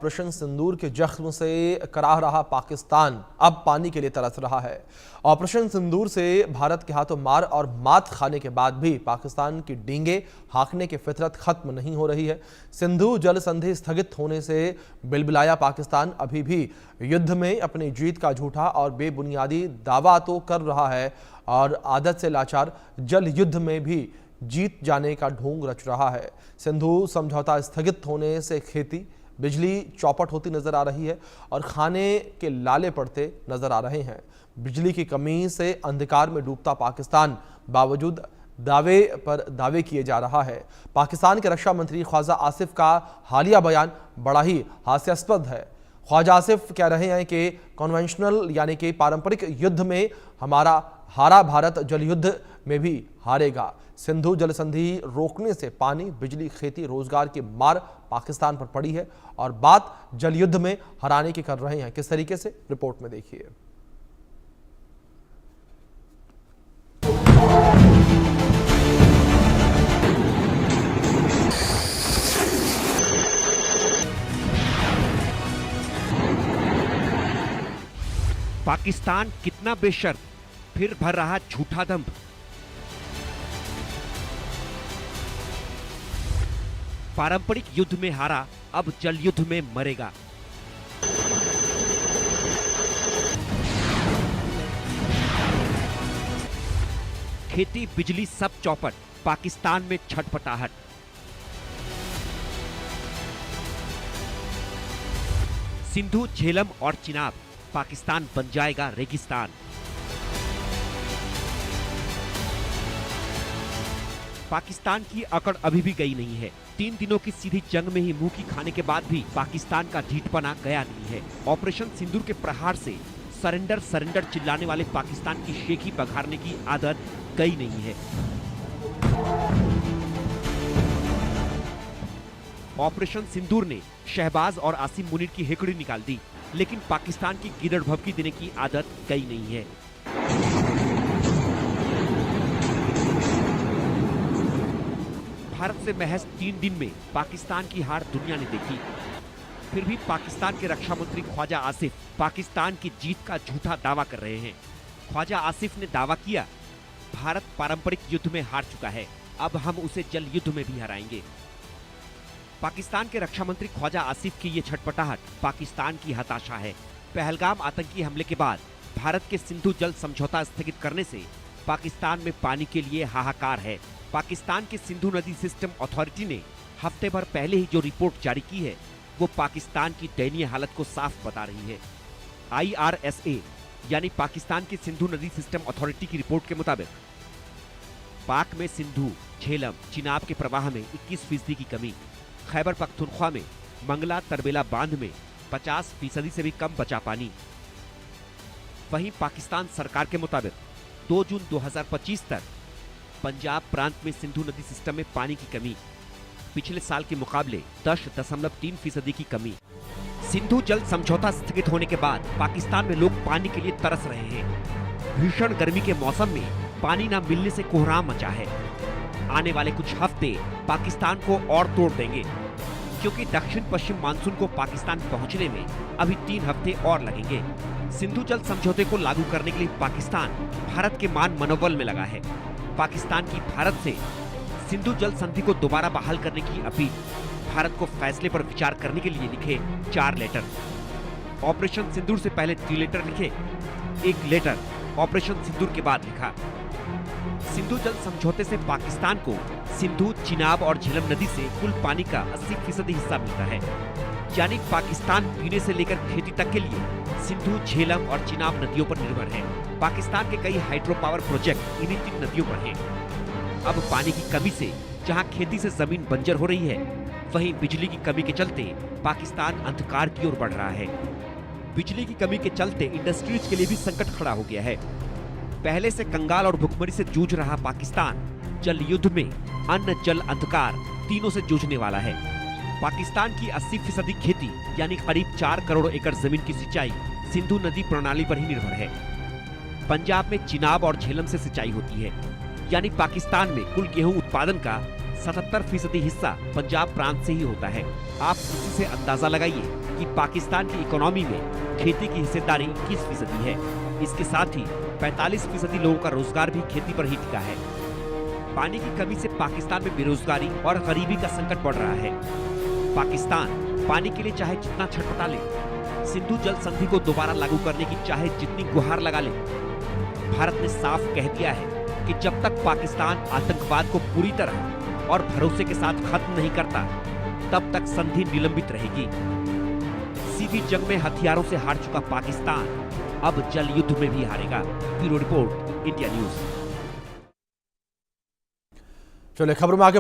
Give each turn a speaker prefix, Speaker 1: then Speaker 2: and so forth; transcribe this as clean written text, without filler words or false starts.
Speaker 1: Operation सिंदूर के जख्म से कराह रहा पाकिस्तान अब पानी के लिए तरस रहा है। ऑपरेशन सिंदूर से भारत के हाथों मार और मात खाने के बाद भी पाकिस्तान की डींगे हाँकने की फितरत खत्म नहीं हो रही है। सिंधु जल संधि स्थगित होने से बिलबिलाया पाकिस्तान अभी भी युद्ध में अपनी जीत का झूठा और बेबुनियादी दावा तो कर रहा है और आदत से लाचार जल युद्ध में भी जीत जाने का ढोंग रच रहा है। सिंधु समझौता स्थगित होने से खेती बिजली चौपट होती नजर आ रही है और खाने के लाले पड़ते नजर आ रहे हैं। बिजली की कमी से अंधकार में डूबता पाकिस्तान बावजूद दावे पर दावे किए जा रहा है। पाकिस्तान के रक्षा मंत्री ख्वाजा आसिफ का हालिया बयान बड़ा ही हास्यास्पद है। ख्वाजा आसिफ कह रहे हैं कि कन्वेंशनल यानी कि पारंपरिक युद्ध में हमारा हारा भारत जल युद्ध में भी हारेगा। सिंधु जल संधि रोकने से पानी, बिजली, खेती, रोजगार की मार पाकिस्तान पर पड़ी है और बात जल युद्ध में हराने की कर रहे हैं। किस तरीके से, रिपोर्ट में देखिए।
Speaker 2: पाकिस्तान कितना बेशर्म फिर भर रहा झूठा दंभ। पारंपरिक युद्ध में हारा, अब जल युद्ध में मरेगा। खेती, बिजली सब चौपट, पाकिस्तान में छटपटाहट। सिंधु, झेलम और चिनाब, पाकिस्तान बन जाएगा रेगिस्तान। पाकिस्तान की अकड़ अभी भी गई नहीं है। 3 दिनों की सीधी जंग में ही मुंह की खाने के बाद भी पाकिस्तान का ढीठपना गया नहीं है। ऑपरेशन सिंदूर के प्रहार से सरेंडर सरेंडर चिल्लाने वाले पाकिस्तान की शेखी बघारने की आदत गई नहीं है। ऑपरेशन सिंदूर ने शहबाज और आसिम मुनीर की हेकड़ी निकाल दी, लेकिन पाकिस्तान की गिदड़ भभकी देने की आदत गई नहीं है। भारत से महज 3 दिन में पाकिस्तान की हार दुनिया ने देखी। फिर भी पाकिस्तान के रक्षा मंत्री ख्वाजा आसिफ पाकिस्तान की जीत का झूठा दावा कर रहे हैं। ख्वाजा आसिफ ने दावा किया, भारत पारंपरिक युद्ध में हार चुका है, अब हम उसे जल युद्ध में भी हराएंगे। पाकिस्तान के रक्षा मंत्री ख्वाजा आसिफ की ये छटपटाहट पाकिस्तान की हताशा है। पहलगाम आतंकी हमले के बाद भारत के सिंधु जल समझौता स्थगित करने से पाकिस्तान में पानी के लिए हाहाकार है। पाकिस्तान के सिंधु नदी सिस्टम अथॉरिटी ने हफ्ते भर पहले ही जो रिपोर्ट जारी की है वो पाकिस्तान की दयनीय हालत को साफ बता रही है। IRSA यानी पाकिस्तान की सिंधु नदी सिस्टम अथॉरिटी की रिपोर्ट के मुताबिक पाक में सिंधु, झेलम, चिनाब के प्रवाह में 21% की कमी, खैबर पख्तूनख्वा में मंगला तरबेला बांध में 50% से भी कम बचा पानी। वहीं पाकिस्तान सरकार के मुताबिक 2 जून 2025 तक पंजाब प्रांत में सिंधु नदी सिस्टम में पानी की कमी, पिछले साल के मुकाबले 10.3% की कमी। सिंधु जल समझौता स्थगित होने के बाद पाकिस्तान में लोग पानी के लिए तरस रहे हैं। भीषण गर्मी के मौसम में पानी न मिलने से कोहराम मचा है। आने वाले कुछ हफ्ते पाकिस्तान को और तोड़ देंगे, क्योंकि दक्षिण पश्चिम मानसून को पाकिस्तान पहुंचने में अभी 3 हफ्ते और लगेंगे। सिंधु जल समझौते को लागू करने के लिए पाकिस्तान भारत के मान मनोबल में लगा है। पाकिस्तान की भारत से सिंधु जल संधि को दोबारा बहाल करने की अपील, भारत को फैसले पर विचार करने के लिए लिखे 4 लेटर। ऑपरेशन सिंदूर से पहले 3 लेटर लिखे, 1 लेटर ऑपरेशन सिंदूर के बाद लिखा। सिंधु जल समझौते से पाकिस्तान को सिंधु, चिनाब और झेलम नदी से कुल पानी का 80% हिस्सा मिलता है। यानी पाकिस्तान पीने से लेकर खेती तक के लिए सिंधु, झेलम और चिनाब नदियों पर निर्भर है। पाकिस्तान के कई हाइड्रो पावर प्रोजेक्ट इन्हीं 3 नदियों पर हैं। अब पानी की कमी से जहां खेती से जमीन बंजर हो रही है, वहीं बिजली की कमी के चलते पाकिस्तान अंधकार की ओर बढ़ रहा है। बिजली की कमी के चलते इंडस्ट्रीज के लिए भी संकट खड़ा हो गया है। पहले से कंगाल और भुखमरी से जूझ रहा पाकिस्तान जल युद्ध में अन्न, जल, अंधकार तीनों से जूझने वाला है। पाकिस्तान की 80% खेती यानी करीब 4 करोड़ एकड़ जमीन की सिंचाई सिंधु नदी प्रणाली पर ही निर्भर है। पंजाब में चिनाब और झेलम से सिंचाई होती है, यानी पाकिस्तान में कुल गेहूं उत्पादन का 77% हिस्सा पंजाब प्रांत से ही होता है। आप इसी से अंदाजा लगाइए कि पाकिस्तान की इकोनॉमी में खेती की हिस्सेदारी 21% है। इसके साथ ही 45% लोगों का रोजगार भी खेती पर ही टिका है। पानी की कमी से पाकिस्तान में बेरोजगारी और गरीबी का संकट बढ़ रहा है। पाकिस्तान पानी के लिए चाहे जितना छटपटा ले, सिंधु जल संधि को दोबारा लागू करने की चाहे जितनी गुहार लगा ले, भारत ने साफ कह दिया है कि जब तक पाकिस्तान आतंकवाद को पूरी तरह और भरोसे के साथ खत्म नहीं करता, तब तक संधि निलंबित रहेगी। सीधी जंग में हथियारों से हार चुका पाकिस्तान अब जल युद्ध में भी हारेगा। Bureau report, India news.
Speaker 1: चलिए खबरों में आगे